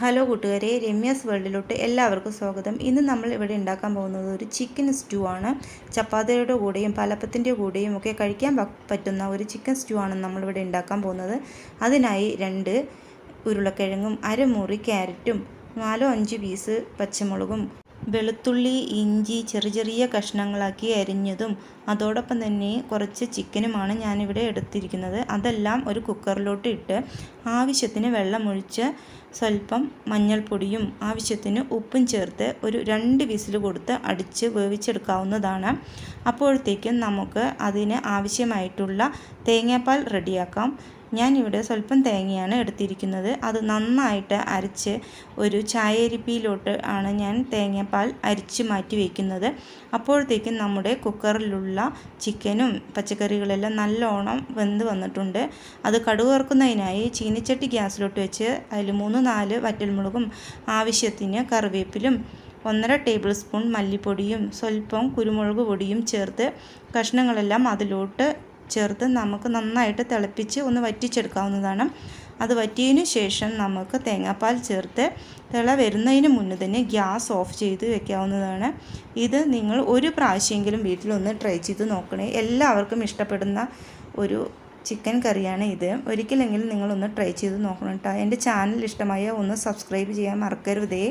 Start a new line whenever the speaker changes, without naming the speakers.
Hello കൂട്ടുകാരെ, രമ്യാസ് വേൾഡിലോട്ട് എല്ലാവർക്കും സ്വാഗതം. ഇന്ന് നമ്മൾ ഇവിടെ ഉണ്ടാക്കാൻ പോകുന്നത് ഒരു ചിക്കൻ സ്റ്റൂ ആണ്. ചപ്പാത്തിയുടെ കൂടെയും പലപ്പത്തിൻ്റെ കൂടെയും ഒക്കെ കഴിക്കാൻ പറ്റുന്ന ഒരു ചിക്കൻ സ്റ്റൂ ആണ് നമ്മളിവിടെ ഉണ്ടാക്കാൻ പോകുന്നത്. അതിനായി 2 ഉരുളക്കിഴങ്ങും അരമുറി ക്യാരറ്റും 4-5 പീസ് പച്ചമുളകും വെളുത്തുള്ളി ഇഞ്ചി ചെറിയ കഷ്ണങ്ങളാക്കി അരിഞ്ഞതും അതോടൊപ്പം തന്നെ കുറച്ച് ചിക്കനുമാണ് ഞാനിവിടെ എടുത്തിരിക്കുന്നത്. അതെല്ലാം ഒരു കുക്കറിലോട്ട് ഇട്ട് ആവശ്യത്തിന് വെള്ളമൊഴിച്ച് സ്വല്പം മഞ്ഞൾപ്പൊടിയും ആവശ്യത്തിന് ഉപ്പും ചേർത്ത് ഒരു 2 വിസിൽ കൊടുത്ത് അടിച്ച് വേവിച്ചെടുക്കാവുന്നതാണ്. അപ്പോഴത്തേക്കും നമുക്ക് അതിന് ആവശ്യമായിട്ടുള്ള തേങ്ങാപ്പാൽ റെഡിയാക്കാം. ഞാനിവിടെ സ്വല്പം തേങ്ങയാണ് എടുത്തിരിക്കുന്നത്. അത് നന്നായിട്ട് അരച്ച് ഒരു ചായരിപ്പിയിലോട്ട് ആണ് ഞാൻ തേങ്ങാപ്പാൽ അരിച്ച് മാറ്റി വയ്ക്കുന്നത്. അപ്പോഴത്തേക്കും നമ്മുടെ കുക്കറിലുള്ള ചിക്കനും പച്ചക്കറികളെല്ലാം നല്ലോണം വെന്ത് വന്നിട്ടുണ്ട്. അത് കടുക് വറുക്കുന്നതിനായി ചീനിച്ചട്ടി ഗ്യാസിലോട്ട് വെച്ച് അതിൽ 3-4 വറ്റൽമുളകും ആവശ്യത്തിന് കറിവേപ്പിലും 1.5 ടേബിൾ സ്പൂൺ മല്ലിപ്പൊടിയും സ്വല്പം കുരുമുളക് പൊടിയും ചേർത്ത് കഷ്ണങ്ങളെല്ലാം അതിലോട്ട് ചേർത്ത് നമുക്ക് നന്നായിട്ട് തിളപ്പിച്ച് ഒന്ന് വറ്റിച്ചെടുക്കാവുന്നതാണ്. അത് വറ്റിയതിന് ശേഷം നമുക്ക് തേങ്ങാപ്പാൽ ചേർത്ത് തിള വരുന്നതിന് മുന്നേ തന്നെ ഗ്യാസ് ഓഫ് ചെയ്ത് വെക്കാവുന്നതാണ്. ഇത് നിങ്ങൾ ഒരു പ്രാവശ്യമെങ്കിലും വീട്ടിലൊന്ന് ട്രൈ ചെയ്ത് നോക്കണേ. എല്ലാവർക്കും ഇഷ്ടപ്പെടുന്ന ഒരു ചിക്കൻ കറിയാണ് ഇത്. ഒരിക്കലെങ്കിലും നിങ്ങളൊന്ന് ട്രൈ ചെയ്ത് നോക്കണം കേട്ടോ. എൻ്റെ ചാനൽ ഇഷ്ടമായ ഒന്ന് സബ്സ്ക്രൈബ് ചെയ്യാൻ മറക്കരുതേ.